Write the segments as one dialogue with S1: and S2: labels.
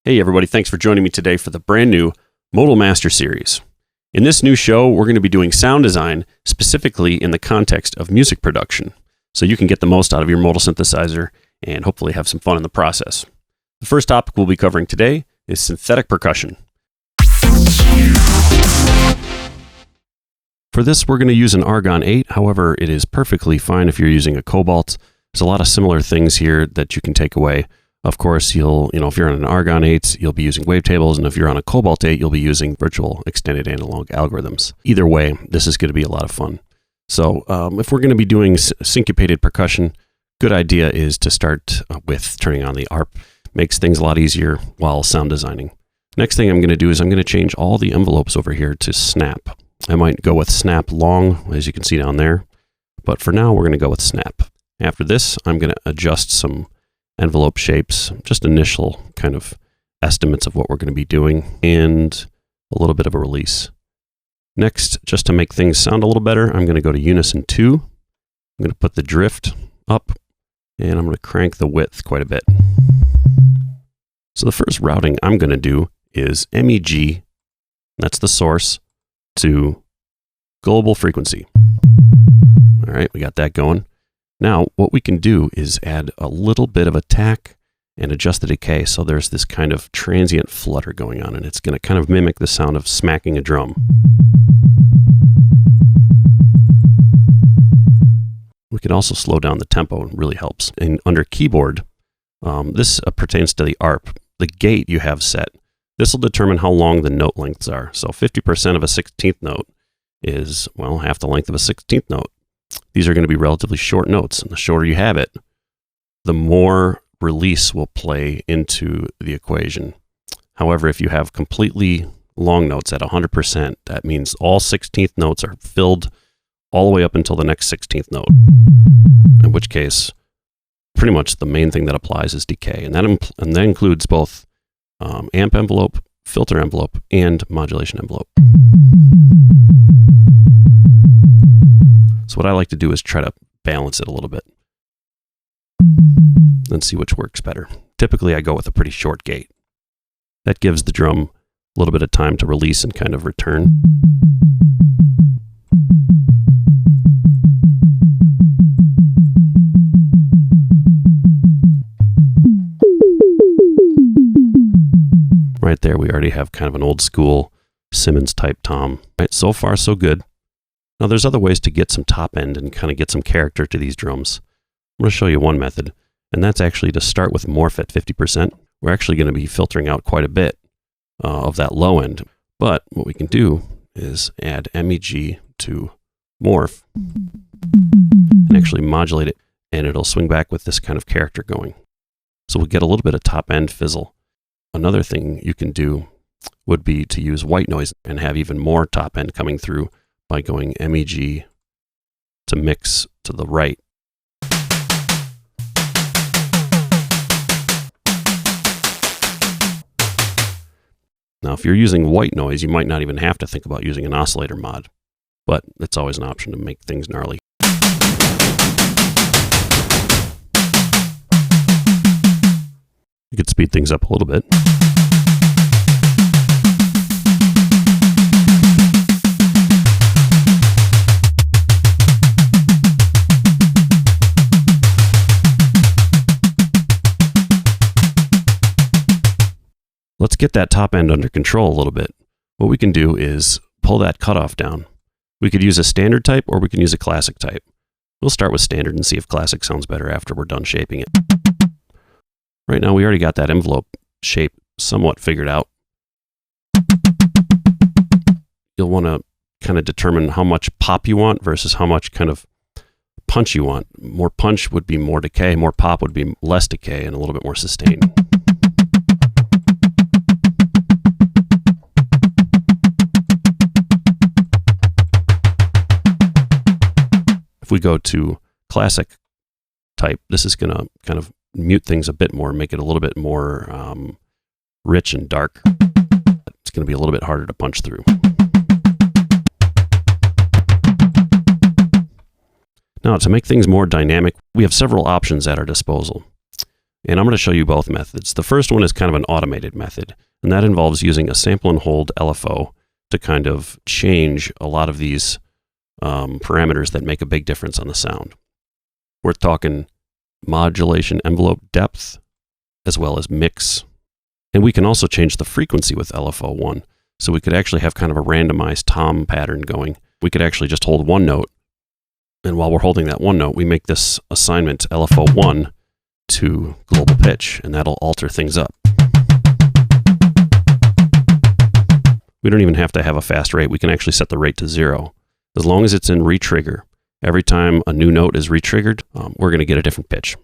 S1: Hey everybody, thanks for joining me today for the brand new Modal Master series. In this new show, we're going to be doing sound design specifically in the context of music production, so you can get the most out of your modal synthesizer and hopefully have some fun in the process. The first topic we'll be covering today is synthetic percussion. For this, we're going to use an ARGON8. However, it is perfectly fine if you're using a Cobalt. There's a lot of similar things here that you can take away. Of course, if you're on an ARGON8, you'll be using wavetables, and if you're on a Cobalt 8, you'll be using virtual extended analog algorithms. Either way, this is going to be a lot of fun. So if we're going to be doing syncopated percussion, good idea is to start with turning on the ARP. Makes things a lot easier while sound designing. Next thing I'm going to do is I'm going to change all the envelopes over here to snap. I might go with snap long, as you can see down there, but for now we're going to go with snap. After this, I'm going to adjust some envelope shapes, just initial kind of estimates of what we're going to be doing, and a little bit of a release. Next, just to make things sound a little better, I'm going to go to Unison 2. I'm going to put the drift up, and I'm going to crank the width quite a bit. So the first routing I'm going to do is MEG, that's the source, to global frequency. All right, we got that going. Now, what we can do is add a little bit of attack and adjust the decay, so there's this kind of transient flutter going on, and it's going to kind of mimic the sound of smacking a drum. We can also slow down the tempo, and it really helps. And under keyboard, this pertains to the ARP. The gate you have set. This will determine how long the note lengths are. So 50% of a 16th note is, well, half the length of a 16th note. These are going to be relatively short notes, and the shorter you have it, the more release will play into the equation. However, if you have completely long notes at 100%, that means all 16th notes are filled all the way up until the next 16th note, in which case, pretty much the main thing that applies is decay, and that includes both amp envelope, filter envelope, and modulation envelope. So what I like to do is try to balance it a little bit and see which works better. Typically, I go with a pretty short gate. That gives the drum a little bit of time to release and kind of return. Right there, we already have kind of an old school Simmons type tom. Right, so far so good. Now there's other ways to get some top end and kind of get some character to these drums. I'm going to show you one method, and that's actually to start with morph at 50%. We're actually going to be filtering out quite a bit of that low end, but what we can do is add MEG to morph and actually modulate it, and it'll swing back with this kind of character going. So we'll get a little bit of top end fizzle. Another thing you can do would be to use white noise and have even more top end coming through by going MEG to mix to the right. Now, if you're using white noise, you might not even have to think about using an oscillator mod, but it's always an option to make things gnarly. You could speed things up a little bit. Let's get that top end under control a little bit. What we can do is pull that cutoff down. We could use a standard type, or we can use a classic type. We'll start with standard and see if classic sounds better after we're done shaping it. Right now, we already got that envelope shape somewhat figured out. You'll want to kind of determine how much pop you want versus how much kind of punch you want. More punch would be more decay, more pop would be less decay, and a little bit more sustain. If we go to classic type, this is going to kind of mute things a bit more, make it a little bit more rich and dark. It's going to be a little bit harder to punch through. Now, to make things more dynamic, we have several options at our disposal. And I'm going to show you both methods. The first one is kind of an automated method, and that involves using a sample and hold LFO to kind of change a lot of these parameters that make a big difference on the sound. We're talking modulation envelope depth, as well as mix. And we can also change the frequency with LFO1. So we could actually have kind of a randomized tom pattern going. We could actually just hold one note, and while we're holding that one note, we make this assignment LFO1 to global pitch, and that'll alter things up. We don't even have to have a fast rate. We can actually set the rate to 0. As long as it's in retrigger, every time a new note is retriggered, we're going to get a different pitch.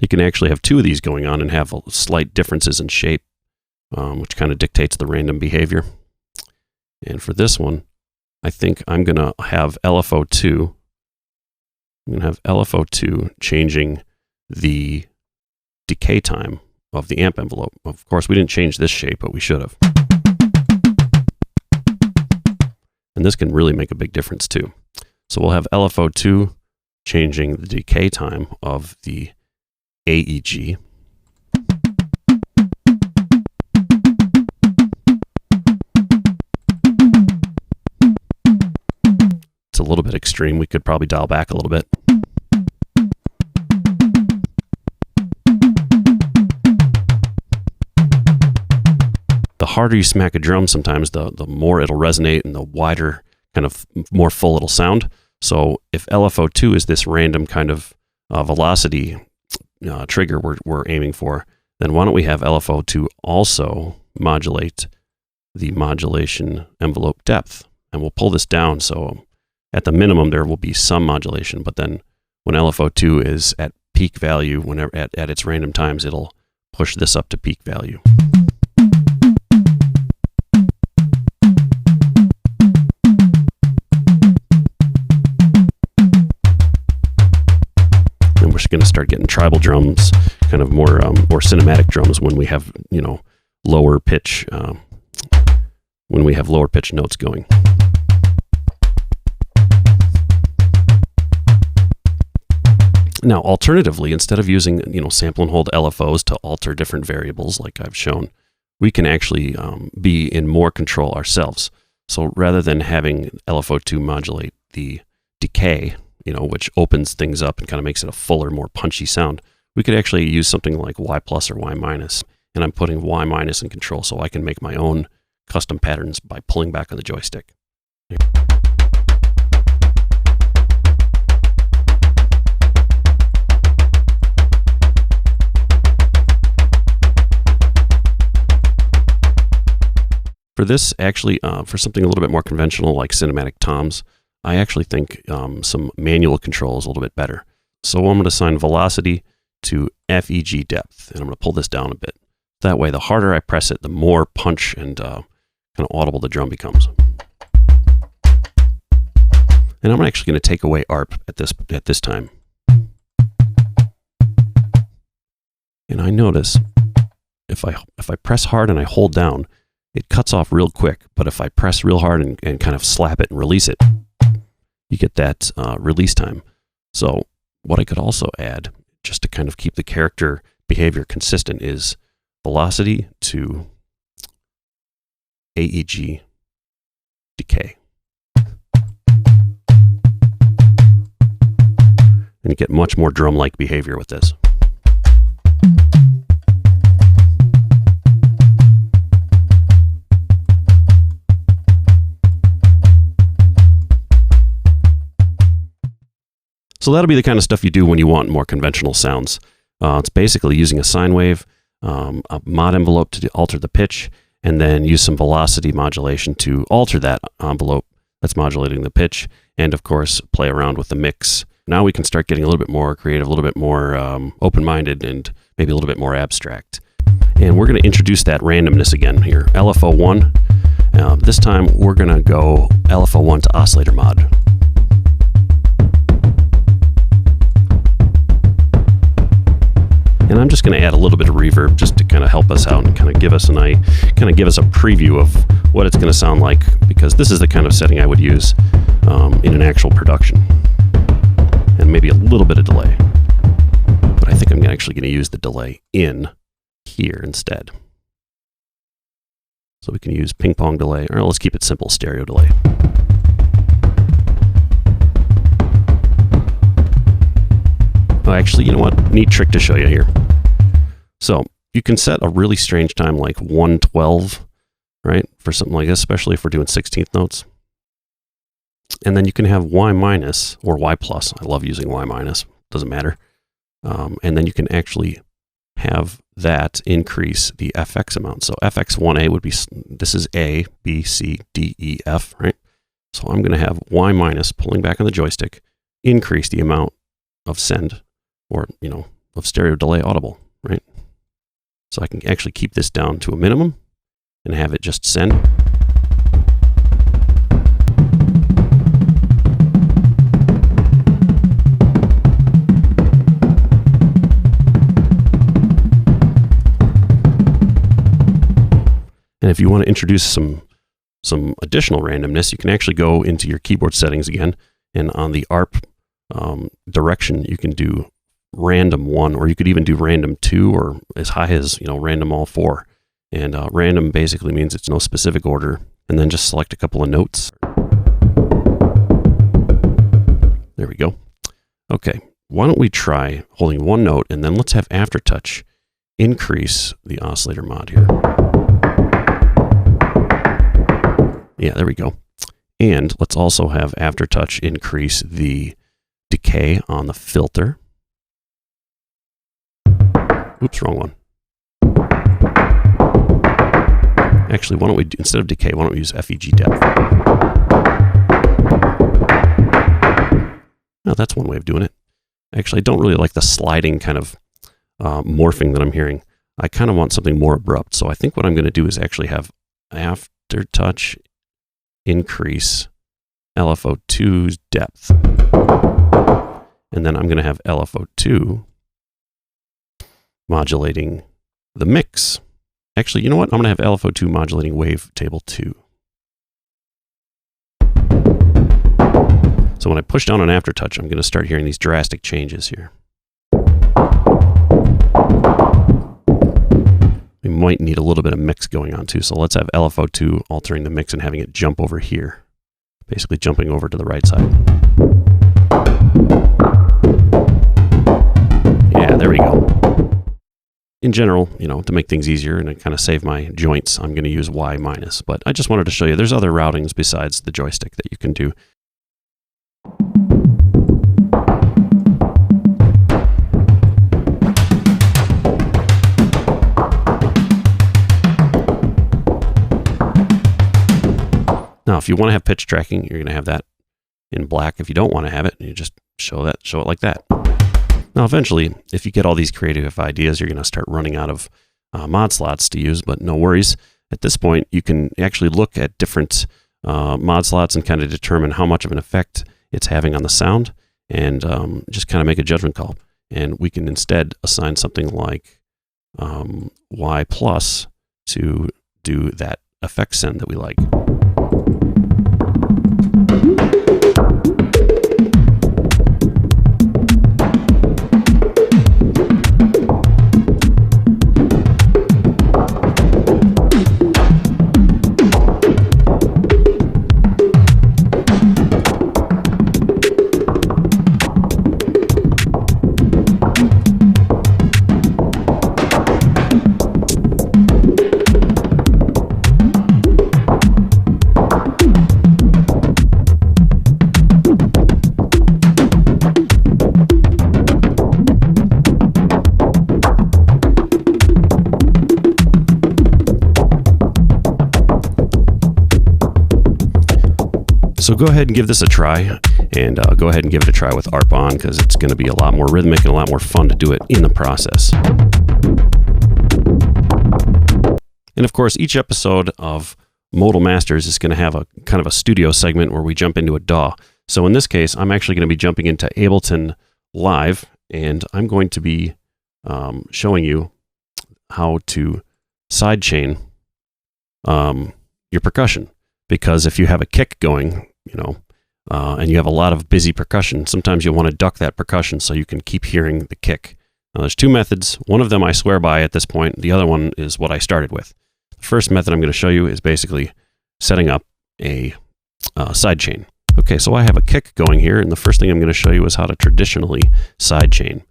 S1: You can actually have 2 of these going on and have slight differences in shape, which kind of dictates the random behavior. And for this one, I think I'm going to have LFO2. I'm going to have LFO2 changing the decay time of the amp envelope. Of course, we didn't change this shape, but we should have. And this can really make a big difference too. So we'll have LFO2 changing the decay time of the AEG. It's a little bit extreme. We could probably dial back a little bit. The harder you smack a drum, sometimes the more it'll resonate and the wider, kind of more full it'll sound. So if LFO2 is this random kind of velocity trigger we're aiming for, then why don't we have LFO2 also modulate the modulation envelope depth? And we'll pull this down, so at the minimum there will be some modulation, but then when LFO2 is at peak value, whenever at its random times, it'll push this up to peak value. And we're going to start getting tribal drums, kind of more cinematic drums when we have, lower pitch, when we have lower pitch notes going. Now, alternatively, instead of using, sample and hold LFOs to alter different variables like I've shown, we can actually be in more control ourselves. So rather than having LFO2 modulate the decay, which opens things up and kind of makes it a fuller, more punchy sound, we could actually use something like Y plus or Y minus. And I'm putting Y minus in control so I can make my own custom patterns by pulling back on the joystick. For this, actually, for something a little bit more conventional like cinematic toms, I actually think some manual control is a little bit better. So I'm going to assign velocity to FEG depth, and I'm going to pull this down a bit. That way, the harder I press it, the more punch and kind of audible the drum becomes. And I'm actually going to take away ARP at this time. And I notice if I press hard and I hold down, it cuts off real quick, but if I press real hard and kind of slap it and release it, you get that release time. So what I could also add, just to kind of keep the character behavior consistent, is velocity to AEG decay. And you get much more drum-like behavior with this. So that'll be the kind of stuff you do when you want more conventional sounds. It's basically using a sine wave, a mod envelope to alter the pitch, and then use some velocity modulation to alter that envelope that's modulating the pitch, and of course play around with the mix. Now we can start getting a little bit more creative, a little bit more open-minded, and maybe a little bit more abstract. And we're going to introduce that randomness again here. LFO1. This time we're going to go LFO1 to oscillator mod. And I'm just going to add a little bit of reverb just to kind of help us out and kind of give us a preview of what it's going to sound like, because this is the kind of setting I would use in an actual production. and maybe a little bit of delay. But I think I'm actually going to use the delay in here instead. So we can use ping pong delay, or let's keep it simple, stereo delay. Oh, actually, you know what? Neat trick to show you here. So you can set a really strange time like 112, right? For something like this, especially if we're doing 16th notes. And then you can have Y minus or Y plus. I love using Y minus, doesn't matter. And then you can actually have that increase the FX amount. So FX1A would be, this is A, B, C, D, E, F, right? So I'm going to have Y minus pulling back on the joystick, increase the amount of send, or, you know, of stereo delay audible, right? So I can actually keep this down to a minimum and have it just send. And if you want to introduce some additional randomness, you can actually go into your keyboard settings again, and on the ARP direction, you can do random 1, or you could even do random 2, or as high as, you know, random all 4. And random basically means it's no specific order, and then just select a couple of notes. There we go. Okay, why don't we try holding one note, and then let's have Aftertouch increase the oscillator mod here. Yeah, there we go. And let's also have Aftertouch increase the decay on the filter. Oops, wrong one. Actually, why don't we, instead of decay, why don't we use FEG depth? Now, that's one way of doing it. Actually, I don't really like the sliding kind of morphing that I'm hearing. I kind of want something more abrupt. So I think what I'm going to do is actually have Aftertouch increase LFO2's depth. And then I'm going to have LFO2 modulating the mix. Actually, you know what? I'm going to have LFO2 modulating wavetable 2. So when I push down on Aftertouch, I'm going to start hearing these drastic changes here. We might need a little bit of mix going on too. So let's have LFO2 altering the mix and having it jump over here. Basically jumping over to the right side. Yeah, there we go. In general, you know, to make things easier and to kind of save my joints, I'm going to use Y minus. But I just wanted to show you there's other routings besides the joystick that you can do. Now, if you want to have pitch tracking, you're going to have that in black. If you don't want to have it, you just show it like that. Now, eventually, if you get all these creative ideas, you're going to start running out of mod slots to use, but no worries. At this point, you can actually look at different mod slots and kind of determine how much of an effect it's having on the sound, and just kind of make a judgment call. And we can instead assign something like Y plus to do that effect send that we like. So go ahead and give this a try, and go ahead and give it a try with ARP on, because it's going to be a lot more rhythmic and a lot more fun to do it in the process. And of course, each episode of Modal Masters is going to have a kind of a studio segment where we jump into a DAW. So in this case, I'm actually going to be jumping into Ableton Live, and I'm going to be showing you how to sidechain your percussion. Because if you have a kick going, you know, and you have a lot of busy percussion, sometimes you'll want to duck that percussion so you can keep hearing the kick. Now, there's two methods. One of them I swear by at this point. The other one is what I started with. The first method I'm going to show you is basically setting up a sidechain. Okay, so I have a kick going here, and the first thing I'm going to show you is how to traditionally sidechain.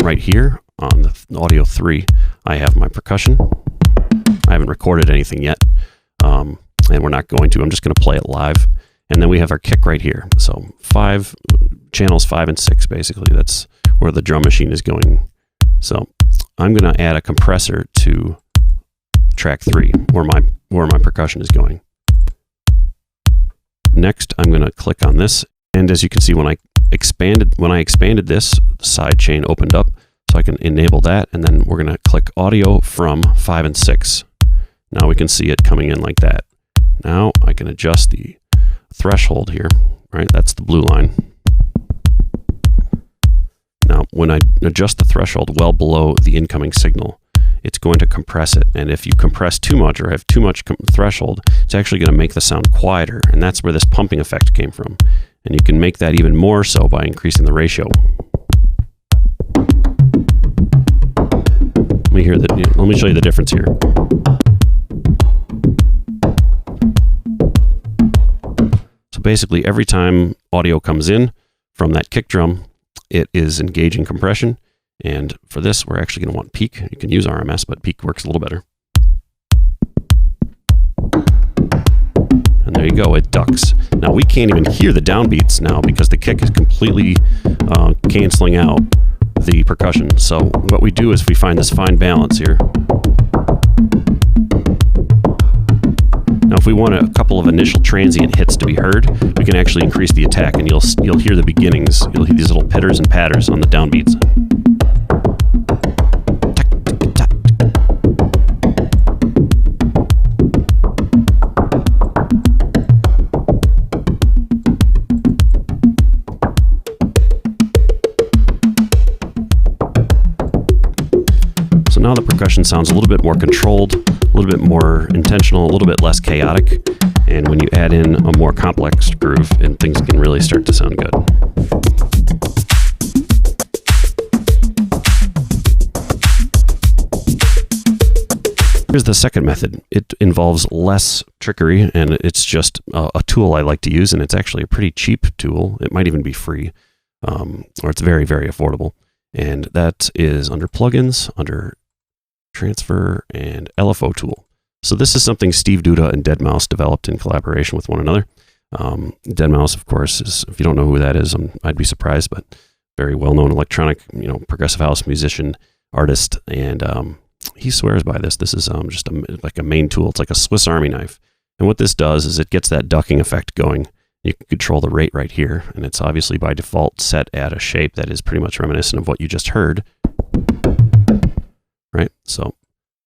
S1: Right here on the Audio 3, I have my percussion. I haven't recorded anything yet, and we're not going to. I'm just going to play it live. And then we have our kick right here. So channels 5 and 6, basically. That's where the drum machine is going. So I'm going to add a compressor to track 3, where my percussion is going. Next, I'm going to click on this, and as you can see, when I expanded this, the side chain opened up, so I can enable that, and then we're going to click audio from 5 and 6. Now we can see it coming in like that. Now I can adjust the threshold here, right? That's the blue line. Now, when I adjust the threshold well below the incoming signal, it's going to compress it. And if you compress too much or have too much threshold, it's actually going to make the sound quieter. And that's where this pumping effect came from. And you can make that even more so by increasing the ratio. Let me show you the difference here. So basically, every time audio comes in from that kick drum, it is engaging compression. And for this, we're actually going to want peak. You can use RMS, but peak works a little better. And there you go, it ducks. Now we can't even hear the downbeats now because the kick is completely canceling out the percussion. So what we do is we find this fine balance here. Now if we want a couple of initial transient hits to be heard, we can actually increase the attack, and you'll hear the beginnings. You'll hear these little pitters and patters on the downbeats. So now the percussion sounds a little bit more controlled, a little bit more intentional, a little bit less chaotic. And when you add in a more complex groove, and things can really start to sound good. Here's the second method. It involves less trickery, and it's just a tool I like to use, and it's actually a pretty cheap tool. It might even be free, or it's very, very affordable. And that is under plugins, under transfer, and LFO tool. So this is something Steve Duda and deadmau5 developed in collaboration with one another. deadmau5, of course, is, if you don't know who that is, I'd be surprised, but very well-known electronic, progressive house musician, artist, and he swears by this. This is just like a main tool. It's like a Swiss Army knife. And what this does is it gets that ducking effect going. You can control the rate right here, and it's obviously by default set at a shape that is pretty much reminiscent of what you just heard. Right? So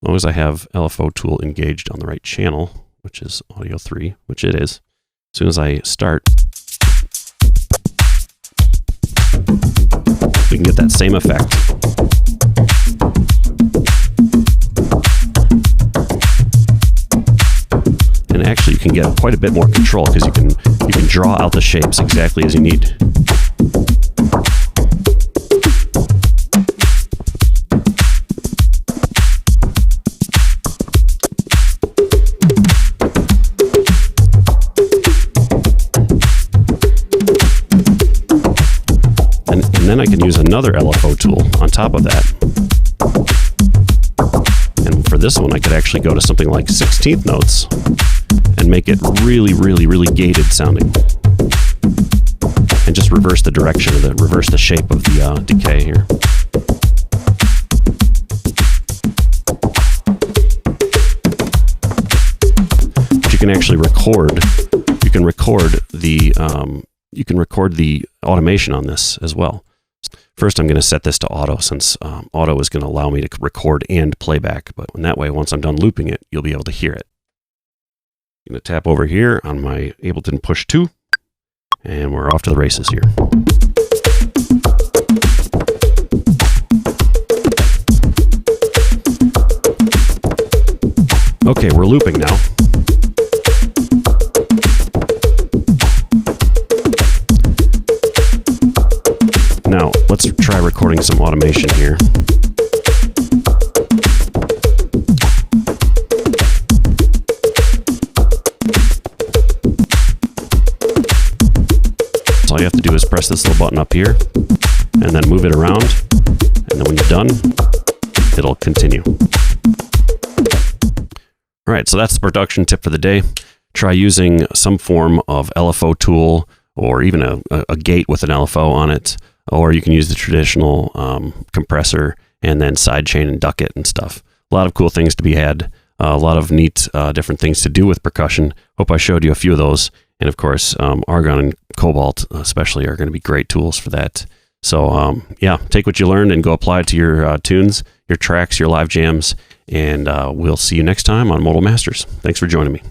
S1: as long as I have LFO tool engaged on the right channel, which is audio 3, which it is, as soon as I start, we can get that same effect. And actually you can get quite a bit more control because you can draw out the shapes exactly as you need. And then I can use another LFO tool on top of that. And for this one, I could actually go to something like 16th notes and make it really, really, really gated sounding. And just reverse the direction, reverse the shape of the decay here. But you can actually record. You can record the automation on this as well. First, I'm going to set this to auto, since auto is going to allow me to record and playback. But in that way, once I'm done looping it, you'll be able to hear it. I'm going to tap over here on my Ableton Push 2, and we're off to the races here. Okay, we're looping now. recording some automation here. So all you have to do is press this little button up here and then move it around. And then when you're done, it'll continue. All right, so that's the production tip for the day. Try using some form of LFO tool or even a gate with an LFO on it, or you can use the traditional compressor and then sidechain and duck it and stuff. A lot of cool things to be had, a lot of neat different things to do with percussion. Hope I showed you a few of those. And of course, Argon and Cobalt especially are going to be great tools for that. So yeah, take what you learned and go apply it to your tunes, your tracks, your live jams, and we'll see you next time on Modal Masters. Thanks for joining me.